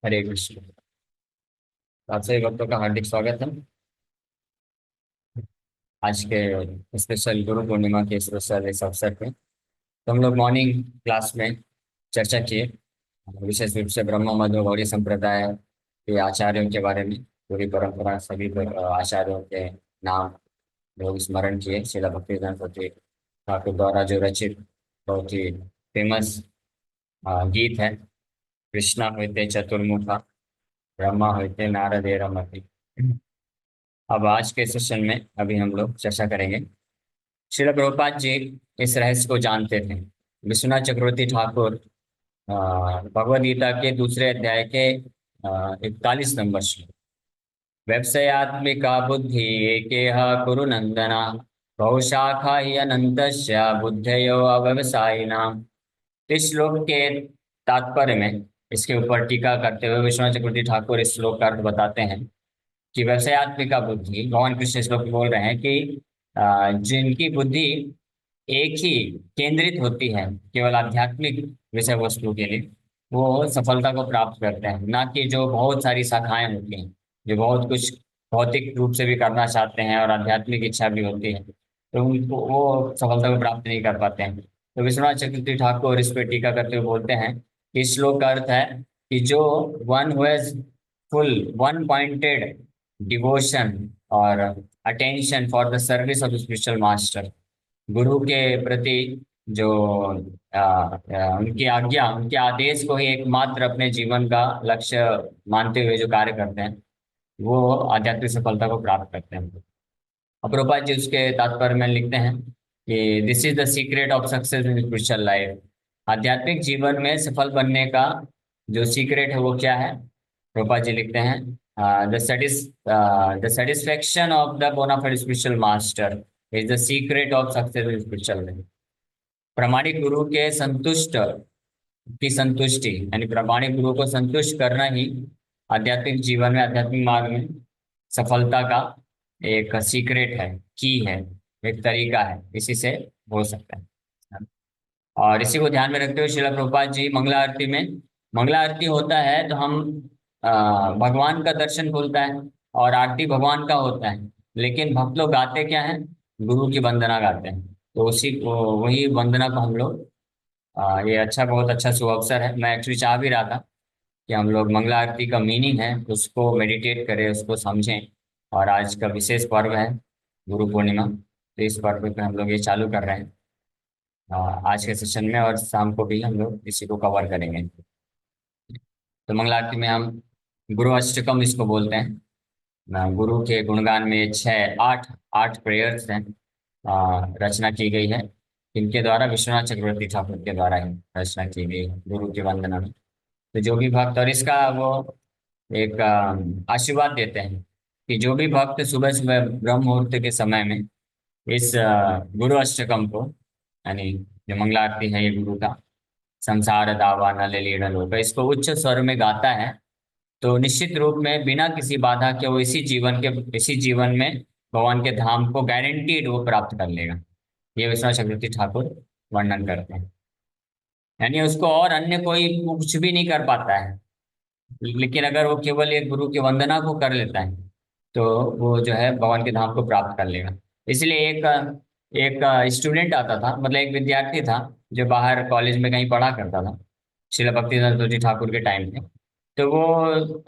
हरे कृष्ण। आप सभी भक्तों का हार्दिक स्वागत है। आज के स्पेशल गुरु पूर्णिमा के स्पेशल इस अवसर पे तो हम लोग मॉर्निंग क्लास में चर्चा किए, विशेष रूप से ब्रह्म मध्व गौड़ी संप्रदाय के आचार्यों के बारे में। पूरी परंपरा सभी आचार्यों के नाम लोग स्मरण किए। श्रील भक्तिवेदांत सरस्वती ठाकुर द्वारा जो रचित बहुत ही फेमस गीत है, कृष्णा होते चतुर्मुखा, ब्रह्मा होते नारदेरमति। अब आज के सेशन में अभी हम लोग चर्चा करेंगे। श्रील प्रभुपाद जी इस रहस्य को जानते थे। विश्वनाथ चक्रवर्ती ठाकुर भगवद गीता के दूसरे अध्याय के 41 नंबर श्लोक, व्यवसायत्मिका बुद्धि एकेह कुरु नंदना, बहुशाखा ही अनंतस्य बुद्धयो अव्यवसायिनाम। इस श्लोक के तात्पर्य में इसके ऊपर टीका करते हुए विश्वनाथ चक्रवर्ती ठाकुर इस श्लोक का अर्थ बताते हैं कि व्यवसायत्मिका बुद्धि, भगवान कृष्ण श्लोक में बोल रहे हैं कि जिनकी बुद्धि एक ही केंद्रित होती है केवल आध्यात्मिक विषय वस्तु के लिए, वो सफलता को प्राप्त करते हैं। ना कि जो बहुत सारी शाखाएं होती हैं, जो बहुत कुछ भौतिक रूप से भी करना चाहते हैं और आध्यात्मिक इच्छा भी होती है, तो उनको वो सफलता को प्राप्त नहीं कर पाते हैं। तो विश्वनाथ चक्रवर्ती ठाकुर इस पर टीका करते हुए बोलते हैं कि इस श्लोक का अर्थ है कि जो one who has full one pointed devotion और attention for the service of spiritual master, गुरु के प्रति जो उनकी आज्ञा, उनके आदेश को ही एकमात्र अपने जीवन का लक्ष्य मानते हुए जो कार्य करते हैं, वो आध्यात्मिक सफलता को प्राप्त करते हैं। प्रभुपाद जी उसके तात्पर्य में लिखते हैं कि this is the secret of success in spiritual life. आध्यात्मिक जीवन में सफल बनने का जो सीक्रेट है वो क्या है? प्रभुपाद जी लिखते हैं, the satisfaction of the bona fide spiritual master is the secret of success in spiritual life. प्रामाणिक गुरु के संतुष्ट की संतुष्टि, यानी प्रामाणिक गुरु को संतुष्ट करना ही आध्यात्मिक जीवन में, आध्यात्मिक मार्ग में सफलता का एक सीक्रेट है, की है, एक तरीका है। इसी से हो सकता है। और इसी को ध्यान में रखते हुए श्रील प्रभुपाद जी मंगला आरती में, मंगला आरती होता है तो हम भगवान का दर्शन खुलता है और आरती भगवान का होता है, लेकिन भक्त लोग गाते क्या है? गुरु की वंदना गाते हैं। तो उसी वही वंदना को हम लोग ये अच्छा, बहुत अच्छा शुभ अवसर है। मैं एक्चुअली चाह भी रहा था कि हम लोग मंगला आरती का मीनिंग है उसको मेडिटेट करें, उसको समझें। और आज का विशेष पर्व है गुरु पूर्णिमा, तो इस पर्व पे हम लोग ये चालू कर रहे हैं आज के सेशन में, और शाम को भी हम लोग इसी को कवर करेंगे। तो मंगला आरती में हम गुरु अष्टकम इसको बोलते हैं। गुरु के गुणगान में छः आठ आठ प्रेयर्स हैं, रचना की गई है। इनके द्वारा विश्वनाथ चक्रवर्ती ठाकुर के द्वारा ही रचना की गई है गुरु की वंदना में। तो जो भी भक्त, और इसका वो एक आशीर्वाद देते हैं कि जो भी भक्त सुबह सुबह ब्रह्म मुहूर्त के समय में इस गुरु अष्टकम को, यानी जो मंगला आरती है ये गुरु का, संसार दावा नल लीन लोक, इसको उच्च स्वर में गाता है, तो निश्चित रूप में बिना किसी बाधा के वो इसी जीवन में भगवान के धाम को गारंटीड वो प्राप्त कर लेगा। ये विश्वनाथ चक्रवर्ती ठाकुर वर्णन करते हैं। यानी उसको और अन्य कोई कुछ भी नहीं कर पाता है, लेकिन अगर वो केवल एक गुरु की वंदना को कर लेता है तो वो जो है भगवान के धाम को प्राप्त कर लेगा। इसलिए एक एक स्टूडेंट आता था, मतलब एक विद्यार्थी था जो बाहर कॉलेज में कहीं पढ़ा करता था श्रील भक्तिवेदांत जी ठाकुर के टाइम पे। तो वो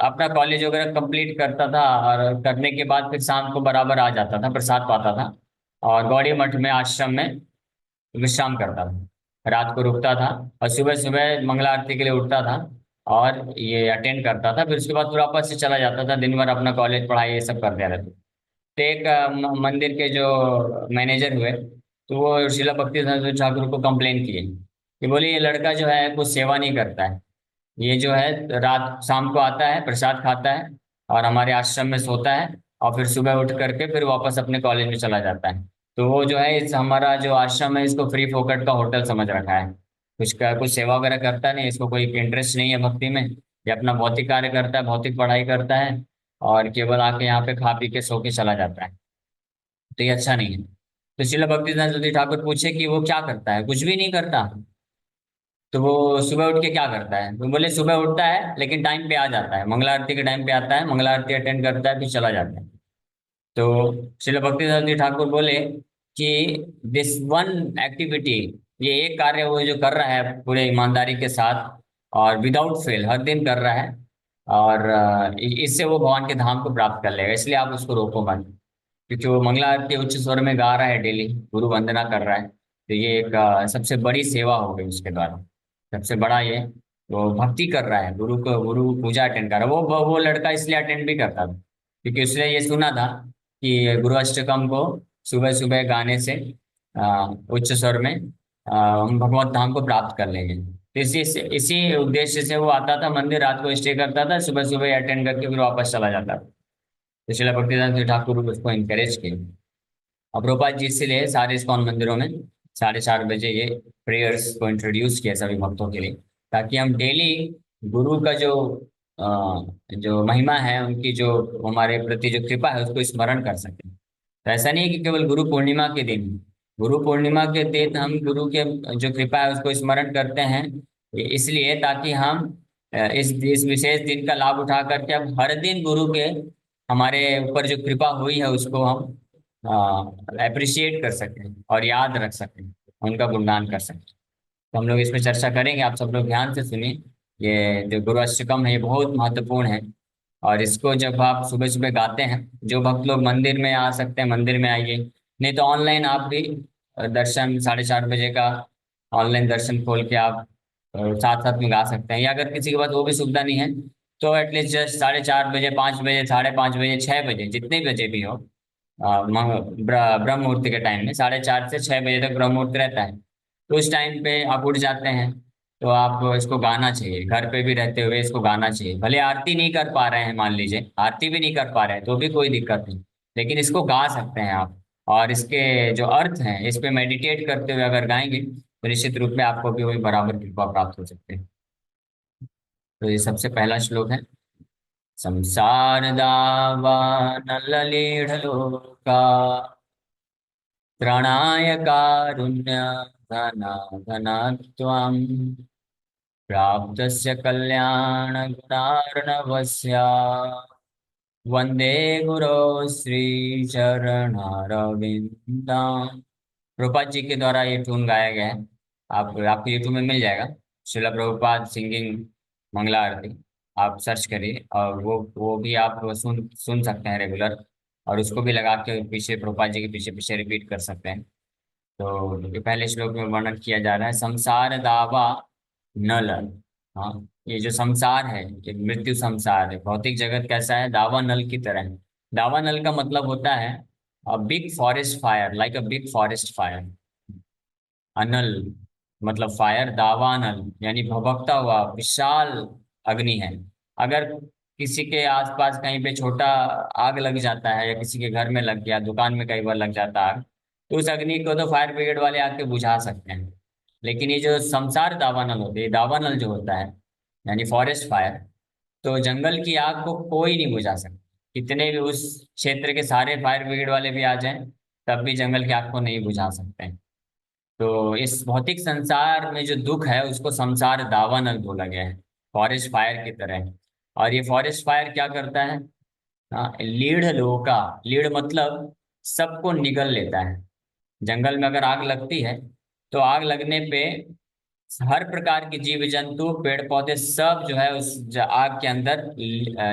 अपना कॉलेज वगैरह कंप्लीट करता था और करने के बाद फिर शाम को बराबर आ जाता था, प्रसाद पाता था और गौड़ी मठ में, आश्रम में विश्राम करता था, रात को रुकता था और सुबह सुबह मंगला आरती के लिए उठता था और ये अटेंड करता था। फिर उसके बाद फिर वापस से चला जाता था, दिन भर अपना कॉलेज पढ़ाई ये सब करते रहते। तो एक मंदिर के जो मैनेजर हुए, तो वो शिला भक्ति ठाकुर को कंप्लेन किए कि बोले ये लड़का जो है कुछ सेवा नहीं करता है, ये जो है रात शाम को आता है, प्रसाद खाता है और हमारे आश्रम में सोता है और फिर सुबह उठ करके फिर वापस अपने कॉलेज में चला जाता है। तो वो जो है इस हमारा जो आश्रम है इसको फ्री फोकट का होटल समझ रखा है, कुछ सेवा वगैरह करता नहीं, इसको कोई इंटरेस्ट नहीं है भक्ति में। ये अपना भौतिक कार्य करता है, भौतिक पढ़ाई करता है और केवल आके यहाँ पे खा पी के सो के चला जाता है। तो ये अच्छा नहीं है। तो श्रील भक्तिदास ठाकुर पूछे कि वो क्या करता है? कुछ भी नहीं करता। तो वो सुबह उठ के क्या करता है, तो बोले सुबह उठता है लेकिन टाइम पे आ जाता है, मंगला आरती के टाइम पे आता है, मंगला आरती अटेंड करता है, फिर चला जाता है। तो श्रील भक्तिदास जी ठाकुर बोले कि दिस वन एक्टिविटी, ये एक कार्य वो जो कर रहा है पूरे ईमानदारी के साथ और विदाउट फेल हर दिन कर रहा है, और इससे वो भगवान के धाम को प्राप्त कर लेगा, इसलिए आप उसको रोको मत। क्योंकि वो मंगला आरती उच्च स्वर में गा रहा है डेली, गुरु वंदना कर रहा है, तो ये एक सबसे बड़ी सेवा हो गई उसके द्वारा। सबसे बड़ा ये, वो भक्ति कर रहा है, गुरु को, गुरु पूजा अटेंड कर रहा है। वो लड़का इसलिए अटेंड भी करता था क्योंकि उसने ये सुना था कि गुरु अष्टकम को सुबह सुबह गाने से उच्च स्वर में हम भगवत धाम को प्राप्त कर लेंगे। तो इसी उद्देश्य से वो आता था मंदिर, रात को स्टे करता था, सुबह सुबह अटेंड करके फिर वापस चला जाता था। तो श्रील भक्तिदास जी ठाकुर उसको इनकरेज किए। अब प्रभुपाद जी इसीलिए सारे इस्कॉन मंदिरों में 4:30 बजे ये प्रेयर्स को इंट्रोड्यूस किया सभी भक्तों के लिए, ताकि हम डेली गुरु का जो महिमा है, उनकी जो हमारे प्रति जो कृपा है उसको स्मरण कर सकें। तो ऐसा नहीं है कि केवल गुरु पूर्णिमा के दिन, गुरु पूर्णिमा के दिन हम गुरु के जो कृपा है उसको स्मरण करते हैं, इसलिए ताकि हम इस विशेष दिन का लाभ उठा करके हम हर दिन गुरु के हमारे ऊपर जो कृपा हुई है उसको हम अप्रिशिएट कर सकें और याद रख सकें, उनका गुणगान कर सकें। तो हम लोग इस पे चर्चा करेंगे, आप सब लोग ध्यान से सुनिए। ये जो गुरु अष्टकम है ये बहुत महत्वपूर्ण है, और इसको जब आप सुबह सुबह गाते हैं, जो भक्त लोग मंदिर में आ सकते हैं मंदिर में आइए, नहीं तो ऑनलाइन आप भी दर्शन 4:30 बजे का ऑनलाइन दर्शन खोल के आप साथ साथ में गा सकते हैं, या अगर किसी के पास वो भी सुविधा नहीं है तो एटलीस्ट जस्ट 4:30 बजे, 5 बजे, 5:30 बजे, 6 बजे, जितने बजे भी हो, ब्रह्म मुहूर्त के टाइम में 4:30 से 6 बजे तक ब्रह्म मुहूर्त रहता है, तो उस टाइम पे आप उठ जाते हैं, तो आप इसको गाना चाहिए, घर पे भी रहते हुए इसको गाना चाहिए। भले आरती नहीं कर पा रहे हैं, मान लीजिए आरती भी नहीं कर पा रहे हैं तो भी कोई दिक्कत नहीं, लेकिन इसको गा सकते हैं आप, और इसके जो अर्थ हैं इस पे मेडिटेट करते हुए अगर गाएंगे तो निश्चित रूप में आपको भी वही बराबर कृपा प्राप्त हो सकते हैं। तो ये सबसे पहला श्लोक है। संसार दावानल लीढ़लोका त्रणाय कारुण्य घना घना त्वाम् प्राप्तस्य कल्याण गुणार्णवस्य वंदे गुरो श्री चरणारविंदम्। प्रभुपाद जी के द्वारा ये ट्यून गाया गया है, आप आपको यूट्यूब में मिल जाएगा, श्रीला प्रभुपाद सिंगिंग मंगला आरती, आप सर्च करिए और वो भी आप सुन सकते हैं रेगुलर, और उसको भी लगा के पीछे प्रभुपाद जी के पीछे पीछे रिपीट कर सकते हैं। तो ये पहले श्लोक में वर्णन किया जा रहा है, संसार दावा नल। हाँ, ये जो संसार है ये मृत्यु संसार है, भौतिक जगत कैसा है, दावा नल की तरह है। दावा नल का मतलब होता है a big forest fire, like a big forest fire. अनल मतलब फायर, दावा अनल यानी भभकता हुआ विशाल अग्नि है। अगर किसी के आसपास कहीं पे छोटा आग लग जाता है, या किसी के घर में लग गया, दुकान में कई बार लग जाता है आग, तो उस अग्नि को तो फायर ब्रिगेड वाले आके बुझा सकते हैं। लेकिन ये जो संसार दावानल होते हैं, दावानल जो होता है यानी फॉरेस्ट फायर, तो जंगल की आग को कोई नहीं बुझा सकता। कितने भी उस क्षेत्र के सारे फायर ब्रिगेड वाले भी आ जाएं, तब भी जंगल की आग को नहीं बुझा सकते हैं। तो इस भौतिक संसार में जो दुख है उसको संसार दावानल बोला गया है, फॉरेस्ट फायर की तरह। और ये फॉरेस्ट फायर क्या करता है, हाँ, लीढ़ लोका, लीढ़ मतलब सबको निगल लेता है। जंगल में अगर आग लगती है तो आग लगने पे हर प्रकार के जीव जंतु पेड़ पौधे सब जो है उस आग के अंदर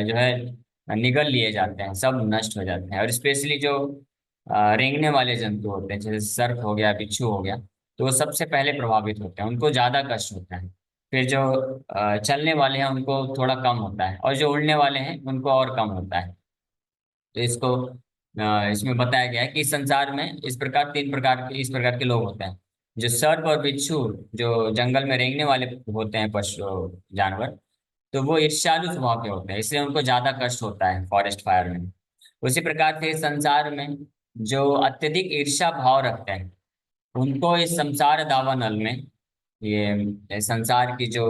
जो है निगल लिए जाते हैं, सब नष्ट हो जाते हैं। और स्पेशली जो रेंगने वाले जंतु होते हैं, जैसे सर्प हो गया, बिच्छू हो गया, तो वो सबसे पहले प्रभावित होते हैं, उनको ज्यादा कष्ट होता है। फिर जो चलने वाले हैं उनको थोड़ा कम होता है, और जो उड़ने वाले हैं उनको और कम होता है। तो इसमें बताया गया है कि इस संसार में इस प्रकार के लोग होते हैं। जो सर्प और बिच्छू, जो जंगल में रेंगने वाले होते हैं पशु जानवर, तो वो ईर्ष्यालु स्वभाव के होते हैं, इसलिए उनको ज्यादा कष्ट होता है फॉरेस्ट फायर में। उसी प्रकार से इस संसार में जो अत्यधिक ईर्ष्या भाव रखते हैं, उनको इस संसार दावानल में, ये संसार की जो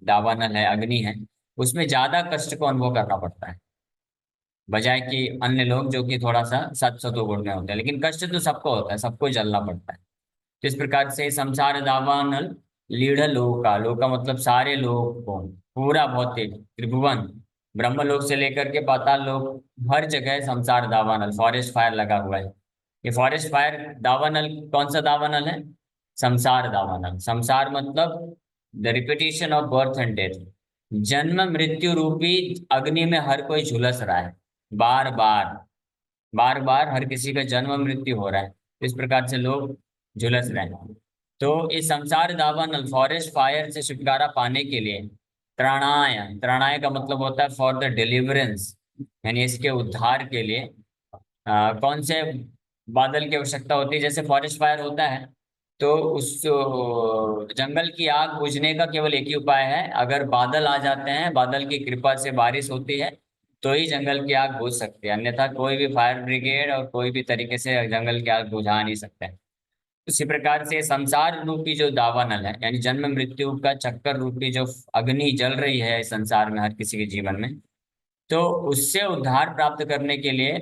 दावानल है, अग्नि है, उसमें ज्यादा कष्ट को अनुभव करना पड़ता है, बजाय कि अन्य लोग जो कि थोड़ा सा सत सतुगुण में होते हैं। लेकिन कष्ट तो सबको होता है, सबको जलना पड़ता है। तो इस प्रकार से संसार दावानल लीढ़ लोका, लोका मतलब सारे लोग को, पूरा भौतिक त्रिभुवन, ब्रह्मलोक से लेकर के पाताल लोक, हर जगह संसार दावानल, फॉरेस्ट फायर लगा हुआ है। ये फॉरेस्ट फायर दावानल कौन सा दावानल है? संसार दावानल। संसार मतलब the repetition of birth and death, जन्म मृत्यु रूपी अग्नि में हर कोई झुलस रहा है, बार बार, बार बार हर किसी का जन्म मृत्यु हो रहा है। इस प्रकार से लोग झुलस रहे हैं। तो इस संसार दावानल फॉरेस्ट फायर से छुटकारा पाने के लिए त्राणाय, त्राणाय का मतलब होता है फॉर द डिलीवरेंस, यानी इसके उद्धार के लिए कौन से बादल की आवश्यकता होती है? जैसे फॉरेस्ट फायर होता है तो उस जंगल की आग बुझने का केवल एक ही उपाय है, अगर बादल आ जाते हैं, बादल की कृपा से बारिश होती है, तो ही जंगल की आग बुझ सकती है, अन्यथा कोई भी फायर ब्रिगेड और कोई भी तरीके से जंगल की आग बुझा नहीं सकता है। उसी प्रकार से संसार रूपी जो दावानल है, यानी जन्म मृत्यु का चक्कर रूपी जो अग्नि जल रही है इस संसार में हर किसी के जीवन में, तो उससे उद्धार प्राप्त करने के लिए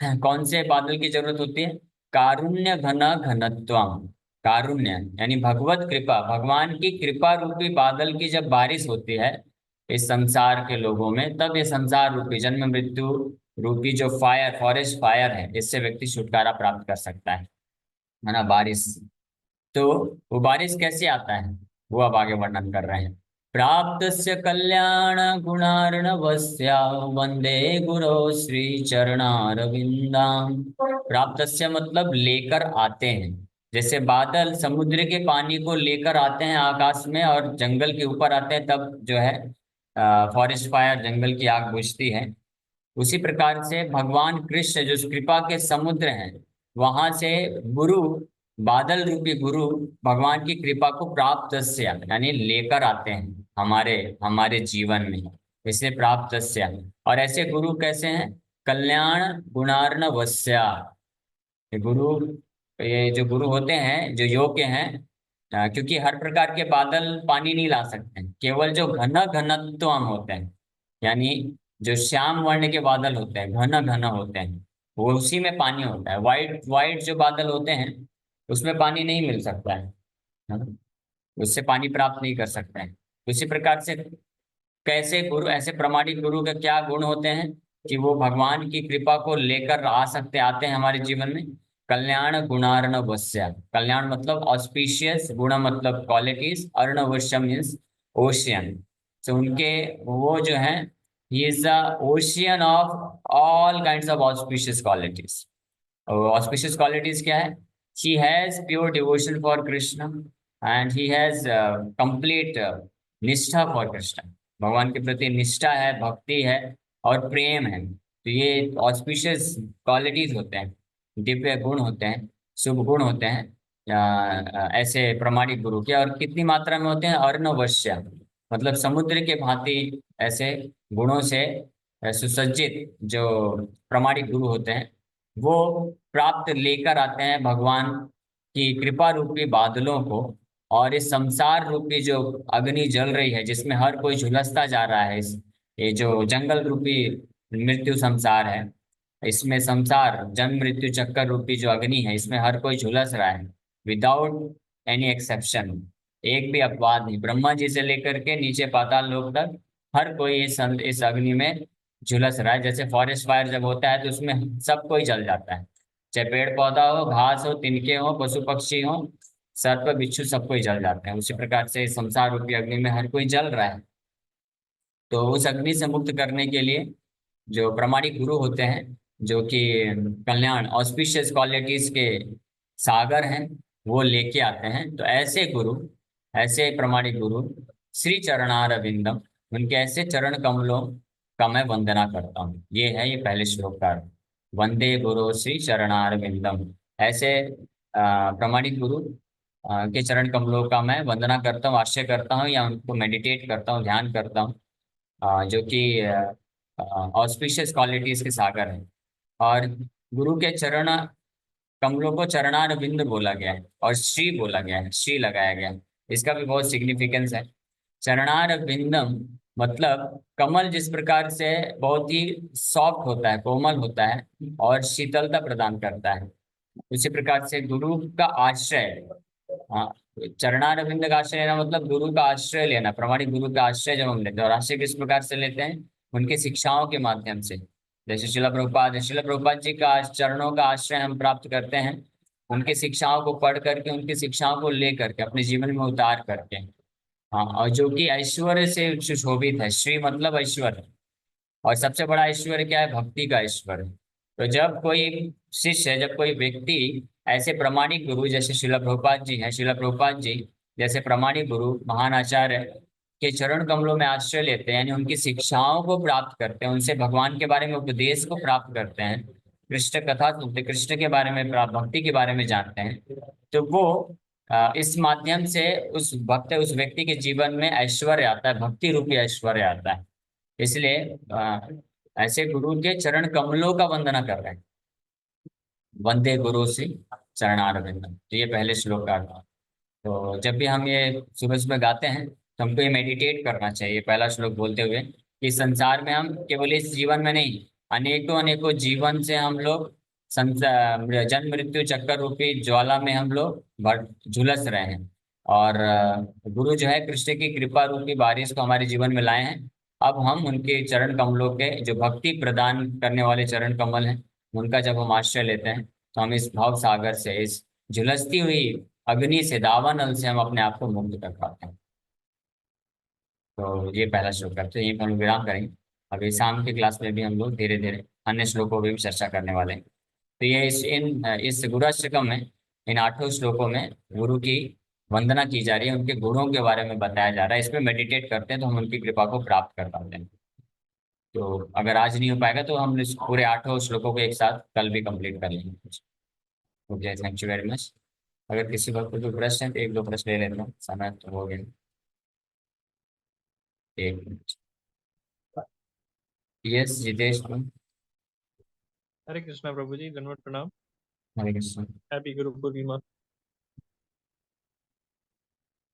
कौन से बादल की जरूरत होती है? कारुण्य घन घनत्वम, कारुण्य यानी भगवत कृपा, भगवान की कृपा रूपी बादल की जब बारिश होती है इस संसार के लोगों में, तब ये संसार रूपी जन्म मृत्यु रूपी जो फायर, फॉरेस्ट फायर है, इससे व्यक्ति छुटकारा प्राप्त कर सकता है ना, बारिश। तो वो बारिश कैसे आता है वो अब आगे वर्णन कर रहे हैं। प्राप्तस्य कल्याण गुणार्णवस्या वंदे गुरो श्री चरणारविंदाम। प्राप्तस्य मतलब लेकर आते हैं, जैसे बादल समुद्र के पानी को लेकर आते हैं आकाश में और जंगल के ऊपर आते हैं, तब जो है फॉरेस्ट फायर, जंगल की आग बुझती है। उसी प्रकार से भगवान कृष्ण जो कृपा के समुद्र हैं, वहां से गुरु, बादल रूपी गुरु भगवान की कृपा को प्राप्त यानी लेकर आते हैं हमारे हमारे जीवन में, इसलिए प्राप्त। और ऐसे गुरु कैसे हैं? कल्याण गुणार्णवस्या, ये गुरु, ये जो गुरु होते हैं जो योग्य हैं, क्योंकि हर प्रकार के बादल पानी नहीं ला सकते हैं, केवल जो घन घनत्वम होते हैं, यानी जो श्याम वर्ण के बादल होते हैं, घन घन होते हैं, वो उसी में पानी होता है। वाइट वाइट जो बादल होते हैं उसमें पानी नहीं मिल सकता है ना? उससे पानी प्राप्त नहीं कर सकते हैं। उसी प्रकार से कैसे गुरु, ऐसे प्रमाणिक गुरु के क्या गुण होते हैं कि वो भगवान की कृपा को लेकर आ सकते, आते हैं हमारे जीवन में। कल्याण गुणार्णवस्य, कल्याण मतलब ऑस्पिशियस, गुण मतलब क्वालिटीज, अर्णवश्य मीन्स ओशियन। तो उनके वो जो है, he is the ocean of all kinds of auspicious qualities. Auspicious qualities क्या है? He has pure devotion for Krishna and he has complete निष्ठा फॉर कृष्ण, भगवान के प्रति निष्ठा है, भक्ति है और प्रेम है। तो ये ऑस्पिशियस क्वालिटीज होते हैं, दिव्य गुण होते हैं, शुभ गुण होते हैं ऐसे प्रमाणिक गुरु के। और कितनी मात्रा में होते हैं? अर्णवश्य, मतलब समुद्र के भांति ऐसे गुणों से सुसज्जित जो प्रमाणिक गुरु होते हैं, वो प्राप्त लेकर आते हैं भगवान की कृपा रूपी बादलों को। और इस संसार रूपी जो अग्नि जल रही है जिसमें हर कोई झुलसता जा रहा है, इस ये जो जंगल रूपी मृत्यु संसार है, इसमें संसार जन्म मृत्यु चक्कर रूपी जो अग्नि है, इसमें हर कोई झुलस रहा है विदाउट एनी एक्सेप्शन। एक भी अपवाद नहीं, ब्रह्मा जी से लेकर के नीचे पाताल लोक तक हर कोई इस अग्नि में झुलस रहा है। जैसे फॉरेस्ट फायर जब होता है तो उसमें सब कोई जल जाता है, चाहे पेड़ पौधा हो, घास हो, तिनके हो, पशु पक्षी हो, सर्प बिच्छू, सब कोई जल जाते हैं। उसी प्रकार से संसार रूपी अग्नि में हर कोई जल रहा है। तो उस अग्नि से मुक्त करने के लिए जो प्रमाणिक गुरु होते हैं, जो कि कल्याण ऑस्पिशियस क्वालिटीज के सागर हैं, वो लेके आते हैं। तो ऐसे गुरु, ऐसे प्रमाणिक गुरु श्री चरणार विंदम, उनके ऐसे चरण कमलों का मैं वंदना करता हूँ। ये है ये पहले श्लोक का अर्थ। वंदे गुरु श्री चरणार विंदम, ऐसे प्रमाणिक गुरु के चरण कमलों का मैं वंदना करता हूँ, आश्रय करता हूँ, या उनको मेडिटेट करता हूँ, ध्यान करता हूँ, जो कि ऑस्पिशियस क्वालिटीज के सागर हैं। और गुरु के चरण कमलों को चरणार बिंद बोला गया है और श्री बोला गया है, श्री लगाया गया है। इसका भी बहुत सिग्निफिकेंस है। चरणार बिंदम मतलब कमल जिस प्रकार से बहुत ही सॉफ्ट होता है, कोमल होता है और शीतलता प्रदान करता है, उसी प्रकार से गुरु का आश्रय, हाँ, चरणारविंद का आश्रय लेना मतलब गुरु का आश्रय लेना, प्रामाणिक गुरु का आश्रय जब हम लेते हैं, और आश्रय किस प्रकार से लेते हैं, उनकी शिक्षाओं के माध्यम से। जैसे शिला प्रभुपाद जी का चरणों का आश्रय हम प्राप्त करते हैं, उनकी शिक्षाओं को पढ़ करके, उनकी शिक्षाओं को ले करके, अपने जीवन में उतार करके। हाँ, और जो कि ऐश्वर्य से सुशोभित है, श्री मतलब ऐश्वर्य, और सबसे बड़ा ऐश्वर्य क्या है, भक्ति का ऐश्वर्य। तो जब कोई शिष्य, जब कोई व्यक्ति ऐसे प्रमाणिक गुरु जैसे शिला प्रभुपाद जी हैं, शिला प्रभुपाद जी जैसे प्रमाणिक गुरु, महान आचार्य के चरण कमलों में आश्रय लेते हैं, यानी उनकी शिक्षाओं को प्राप्त करते हैं, उनसे भगवान के बारे में उपदेश को प्राप्त करते हैं, कृष्ण कथा सुनते, कृष्ण के बारे में प्राप्त, भक्ति के बारे में जानते हैं, तो वो इस माध्यम से उस भक्त, उस व्यक्ति के जीवन में ऐश्वर्य आता है, भक्ति रूपी ऐश्वर्य आता है। इसलिए ऐसे गुरु के चरण कमलों का वंदना कर रहे हैं। वंदे गुरु श्री चरणारविंदम, तो ये पहले श्लोक का अर्थ है। तो जब भी हम ये सुबह सुबह गाते हैं तो हमको ये मेडिटेट करना चाहिए, पहला श्लोक बोलते हुए, कि संसार में हम केवल इस जीवन में नहीं, अनेकों अनेकों जीवन से हम लोग जन्म मृत्यु चक्कर रूपी ज्वाला में हम लोग झुलस रहे हैं। और गुरु जो है कृष्ण की कृपा रूपी बारिश को हमारे जीवन में लाए हैं। अब हम उनके चरण कमलों के, जो भक्ति प्रदान करने वाले चरण कमल हैं, उनका जब हम आश्रय लेते हैं, तो हम इस भाव सागर से, इस झुलसती हुई अग्नि से, दावानल से हम अपने आप को मुक्त कर पाते हैं। तो ये पहला श्लोक करते हैं, यहीं पर हम विराम करेंगे। अभी शाम की क्लास में भी हम लोग धीरे धीरे अन्य श्लोकों पर भी चर्चा करने वाले हैं। तो ये इस गुरुअष्टकम में, इन 8 श्लोकों में गुरु की वंदना की जा रही है, उनके गुणों के बारे में बताया जा रहा है। इस पे मेडिटेट करते हैं तो हम उनकी कृपा को प्राप्त कर पाते हैं। तो अगर आज नहीं हो पाएगा तो हम इस पूरे 8 श्लोकों को एक साथ कल भी कंप्लीट कर लेंगे। Okay, thank you very much. अगर किसी वक्त कोई प्रश्न है तो एक दो प्रश्न ले लेता हूँ, समय तो हो गया। एक मिनट। यस जितेश तुम। हरे कृष्णा प्रभु जी, दंडवत प्रणाम। हरे कृष्ण। हैप्पी गुरु पूर्णिमा।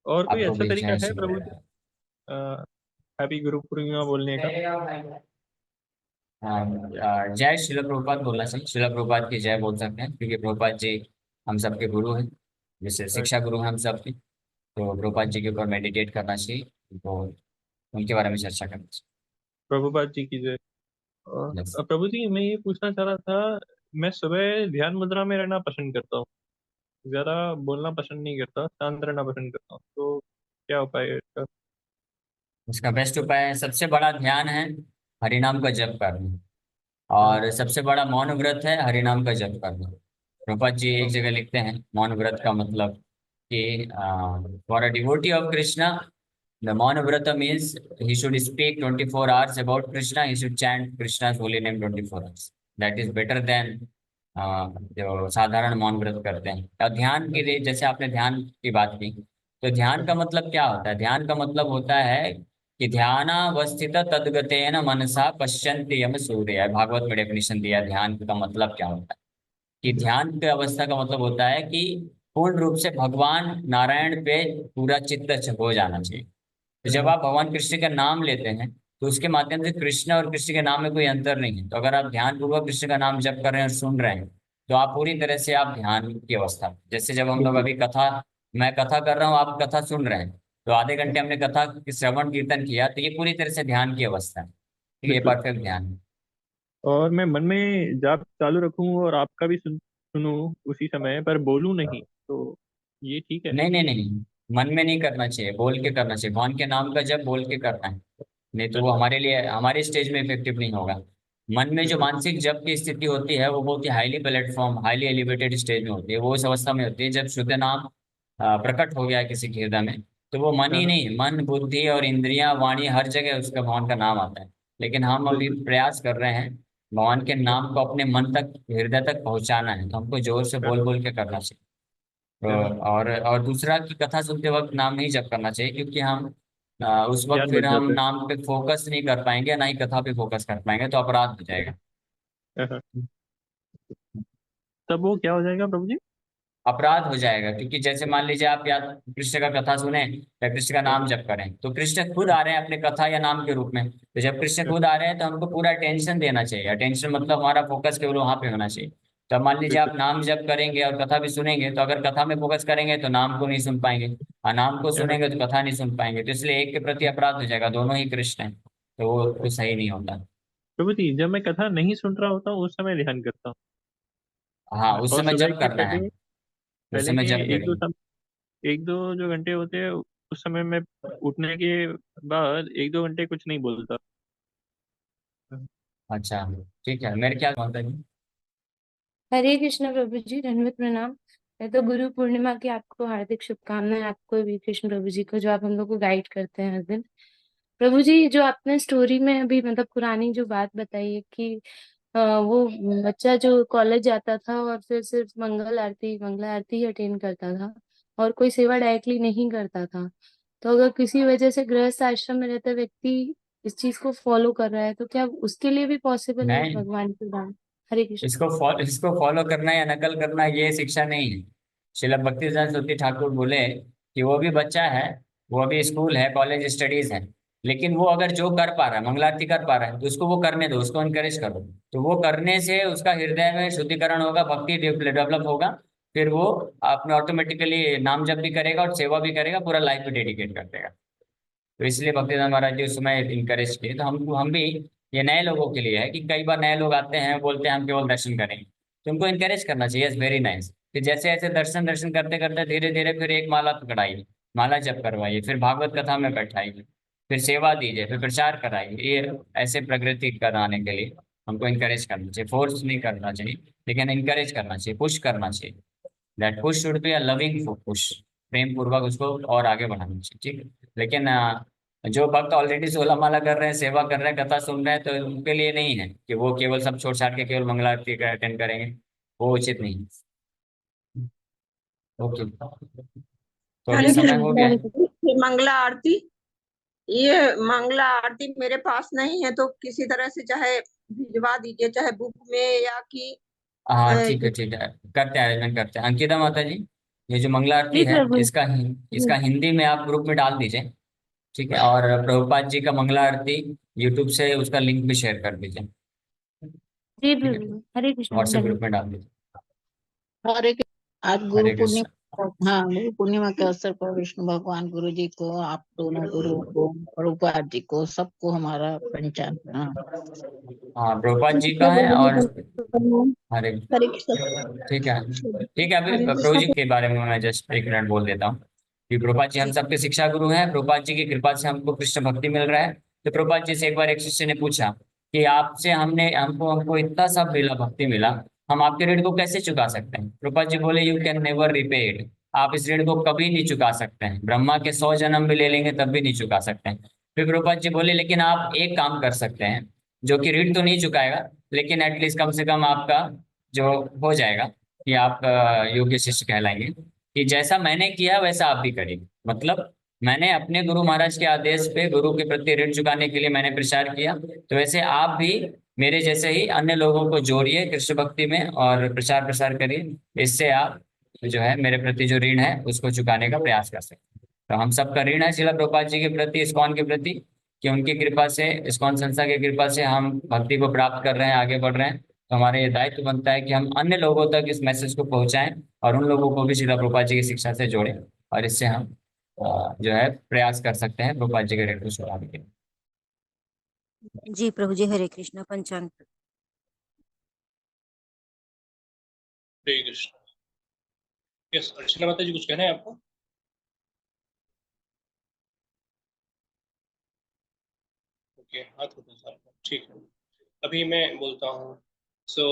और कोई आपको अच्छा भी तरीका जय है श्री प्रभु जी हैप्पी गुरु पूर्णिमा बोलने का? जय शिला प्रभुपाद बोलना चाहिए, शिला प्रभुपाद की जय बोल सकते हैं, क्योंकि प्रभुपाद जी हम सबके गुरु हैं, जैसे शिक्षा गुरु हैं हम सबके। तो प्रभुपाद जी के ऊपर मेडिटेट करना चाहिए, तो उनके बारे में चर्चा करना प्रभुपाद जी की जय। चाहिए। प्रभु जी, मैं ये पूछना चाह रहा था, मैं सुबह ध्यान मुद्रा में रहना पसंद करता हूँ, ज्यादा बोलना पसंद नहीं करता, शांत रहना पसंद करता हूँ, तो क्या उपाय है इसका? इसका बेस्ट उपाय, सबसे बड़ा ध्यान है हरिनाम का जप करना, हाँ, और सबसे बड़ा मौन व्रत है हरिनाम का जप करना। प्रभुपाद जी एक जगह लिखते हैं मौन व्रत का मतलब, कि for a devotee of Krishna the maun vrat means he should speak 24 hours about Krishna, he should chant Krishna's holy name 24 hours। That is better than जो साधारण मौन व्रत करते हैं। और ध्यान के लिए, जैसे आपने ध्यान की बात की, तो ध्यान का मतलब क्या होता है, ध्यान का मतलब होता है कि ध्यानावस्थित तद्गतेन मनसा पश्यन्ति यम सूर्य। भागवत में डेफिनेशन दिया है ध्यान का मतलब क्या होता है, कि ध्यान की अवस्था का मतलब होता है कि पूर्ण रूप से भगवान नारायण पे पूरा चित्त हो जाना चाहिए। तो जब आप भगवान कृष्ण का नाम लेते हैं, तो उसके माध्यम से कृष्ण और कृष्ण के नाम में कोई अंतर नहीं है। तो अगर आप ध्यान पूर्वक कृष्ण का नाम जप कर रहे हैं और सुन रहे हैं, तो आप पूरी तरह से आप ध्यान की अवस्था में। जैसे जब हम लोग बिल्कुल। अभी कथा, मैं कथा कर रहा हूँ, आप कथा सुन रहे हैं, तो आधे घंटे हमने कथा की श्रवण कीर्तन किया, तो ये पूरी तरह से ध्यान की अवस्था है। तो ये बिल्कुल। परफेक्ट ध्यान है। और मैं मन में जाप चालू रखूं और आपका भी सुनूं उसी समय, पर बोलूं नहीं, तो ये ठीक है? नहीं नहीं नहीं, मन में नहीं करना चाहिए, बोल के करना चाहिए। भगवान के नाम का जब बोल के करना है, नहीं तो वो अच्छा। हमारे लिए, हमारे स्टेज में इफेक्टिव नहीं होगा। मन में जो बिल्कुल। मानसिक जप की स्थिति होती है, वो बहुत ही highly platform, highly elevated stage में होती है। वो उस अवस्था में होती है जब शुद्ध नाम प्रकट हो गया है किसी के हृदय में, तो वो मन ही हाँ, नहीं, मन बुद्धि और इंद्रियां वाणी हर जगह उसका भगवान का नाम आता है। लेकिन हम अभी बिल्कुल। प्रयास कर रहे हैं भगवान के नाम को अपने मन तक, हृदय तक पहुंचाना है, तो हमको जोर से हाँ, बोल बोल के करना चाहिए। हाँ, और दूसरा की कथा सुनते वक्त नाम नहीं जप करना चाहिए, क्योंकि हम उस वक्त ध्यान फिर बच हम जाता है। नाम पे फोकस नहीं कर पाएंगे, ना ही कथा पे फोकस कर पाएंगे, तो अपराध हो जाएगा। हाँ, हाँ। तब वो क्या हो जाएगा प्रभु जी? अपराध हो जाएगा, क्योंकि जैसे मान लीजिए आप या कृष्ण का कथा सुने या कृष्ण का हाँ, नाम जप करें, तो कृष्ण खुद आ रहे हैं अपने कथा या नाम के रूप में। तो जब कृष्ण हाँ, खुद आ रहे हैं तो हमको पूरा अटेंशन देना चाहिए। अटेंशन मतलब हमारा फोकस केवल वहां पे होना चाहिए। तो मान लीजिए आप नाम जप करेंगे और कथा भी सुनेंगे, तो अगर कथा में फोकस करेंगे तो नाम को नहीं सुन पाएंगे, और नाम को सुनेंगे तो कथा नहीं सुन पाएंगे, तो इसलिए एक के प्रति अपराध हो जाएगा, दोनों ही कृष्ण हैं, तो वो सही नहीं होता। प्रभु जी, जब मैं कथा नहीं सुन रहा होता हूँ उस समय ध्यान करता हाँ, हूँ। उस और समय सुबह जप के करना है, पहले उस पहले समय के जप एक दो करेंगे। एक दो जो घंटे होते हैं उस समय मैं उठने के बाद एक दो घंटे कुछ नहीं बोलता। अच्छा, ठीक है, मेरे ख्याल में हरे कृष्ण प्रभु जी, धन्यवाद प्रणाम। मैं तो गुरु पूर्णिमा की आपको हार्दिक शुभकामनाएं, आपको भी कृष्ण प्रभु जी को, जो आप हम लोग को गाइड करते हैं हर दिन। प्रभु जी, जो आपने स्टोरी में अभी मतलब पुरानी जो बात बताई है कि वो बच्चा जो कॉलेज जाता था और फिर सिर्फ मंगल आरती ही अटेंड करता था और कोई सेवा डायरेक्टली नहीं करता था। तो अगर किसी वजह से गृहस्थ आश्रम में रहता व्यक्ति इस चीज को फॉलो कर रहा है, तो क्या उसके लिए भी पॉसिबल है नहीं, भगवान के नाम? हरे कृष्ण। इसको फॉलो करना या नकल करना ये शिक्षा नहीं है। श्रील भक्ति सरस्वती ठाकुर बोले कि वो भी बच्चा है, वो भी स्कूल है, कॉलेज स्टडीज है, लेकिन वो अगर जो कर पा रहा है, मंगलारती कर पा रहा है, तो उसको वो करने दो, उसको इनकरेज करो। तो वो करने से उसका हृदय में शुद्धिकरण होगा, भक्ति डेवलप होगा, फिर वो अपने ऑटोमेटिकली नाम जप भी करेगा और सेवा भी करेगा, पूरा लाइफ भी डेडिकेट कर देगा। तो इसलिए भक्तिदान महाराज जी उस समय इनकरेज किए। तो हम भी, ये नए लोगों के लिए है कि कई बार नए लोग आते हैं, बोलते हैं हम केवल दर्शन करेंगे, तो उनको इनकरेज करना चाहिए, वेरी नाइस। फिर जैसे जैसे दर्शन दर्शन करते करते धीरे धीरे फिर एक माला पकड़ाइए, माला जप करवाइए, फिर भागवत कथा में बैठाइए, फिर सेवा दीजिए, फिर प्रचार कराइए। ये ऐसे प्रगति कराने के लिए हमको इनकरेज करना चाहिए, फोर्स नहीं करना चाहिए, लेकिन इनकरेज करना चाहिए, पुश करना चाहिए। That push should be a loving push, प्रेम पूर्वक उसको और आगे बढ़ाना चाहिए, ठीक है। लेकिन जो भक्त ऑलरेडी सोलह माला कर रहे हैं, सेवा कर रहे हैं, कथा सुन रहे हैं, तो उनके लिए नहीं है कि वो केवल सब छोड़ छाड़ के केवल मंगला आरती का अटेंड करेंगे, वो उचित नहीं है। ओके, तो अभी हरे समय कृष्ण। हो गया है। ये मंगला आरती, ये मंगला आरती मेरे पास नहीं है, तो किसी तरह से चाहे भिजवा दीजिए, चाहे बुक में या कि हाँ, ठीक है, ये- ठीक है, करते हैं, अरेंजमेंट करते हैं। अंकिता माता जी, ये जो मंगला आरती जी है, प्रभु इसका जी। हिंदी में आप ग्रुप में डाल दीजिए, ठीक है। और प्रभुपाद जी का मंगला आरती यूट्यूब से उसका लिंक भी शेयर कर दीजिए, जी ठीक है, प्रभु, हरे कृष्ण, व्हाट्सएप ग्रुप धन्यवाद। में डाल दीजिए। आज गुरु हरे पूर्णिमा, कृष्ण। हाँ, गुरु पूर्णिमा के अवसर पर विष्णु भगवान गुरु जी को, आप दोनों गुरु को, प्रभुपाद जी को, सबको हमारा पंचांग प्रणाम। हाँ, प्रभुपाद जी का है, और हरे, ठीक है, ठीक है। अभी प्रभु जी के बारे में मैं जस्ट एक मिनट बोल देता हूँ कि प्रभुपाद जी हम सबके शिक्षा गुरु हैं। प्रभुपाद जी की कृपा से हमको कृष्ण भक्ति मिल रहा है। तो प्रभुपाद जी से एक बार एक शिष्य ने पूछा कि आपसे हमने हमको हमको इतना सब मिला, भक्ति मिला, हम आपके ऋण को कैसे चुका सकते हैं? प्रभुपाद जी बोले, you can never repay it. आप इस ऋण को कभी नहीं चुका सकते हैं, ब्रह्मा के 100 जन्म भी ले लेंगे तब भी नहीं चुका सकते हैं। फिर प्रभुपाद जी बोले, लेकिन आप एक काम कर सकते हैं, जो कि ऋण तो नहीं चुकाएगा, लेकिन एटलीस्ट कम से कम आपका जो हो जाएगा कि आप योग्य शिष्य कहलाएंगे, कि जैसा मैंने किया वैसा आप भी करिए। मतलब मैंने अपने गुरु महाराज के आदेश पे गुरु के प्रति ऋण चुकाने के लिए मैंने प्रचार किया, तो वैसे आप भी मेरे जैसे ही अन्य लोगों को जोड़िए कृष्ण भक्ति में और प्रचार प्रसार करिए। इससे आप जो है मेरे प्रति जो ऋण है उसको चुकाने का प्रयास कर सकते हैं। तो हम सबका ऋण है श्रील प्रभुपाद जी के प्रति, इस्कॉन के प्रति, कि उनकी कृपा से, इस्कॉन संस्था की कृपा से हम भक्ति को प्राप्त कर रहे हैं, आगे बढ़ रहे हैं। तो हमारा ये दायित्व बनता है कि हम अन्य लोगों तक इस मैसेज को पहुंचाएं और उन लोगों को भी श्रील प्रभुपाद जी की शिक्षा से जोड़ें, और इससे हम जो है प्रयास कर सकते हैं प्रभुपाद जी के ऋण को छुड़ाने के लिए। जी प्रभु जी, हरे कृष्णा। पंचांग। हरे कृष्ण। यस, अर्चना माता जी, कुछ कहना है आपको? ओके, हाथ होता है आपका, ठीक है। अभी मैं बोलता हूँ। सो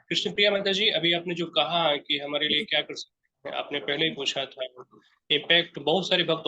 कृष्ण प्रिया माता जी, अभी आपने जो कहा कि हमारे लिए क्या कर सकते हैं, आपने पहले ही पूछा था। इम्पैक्ट बहुत सारे भक्त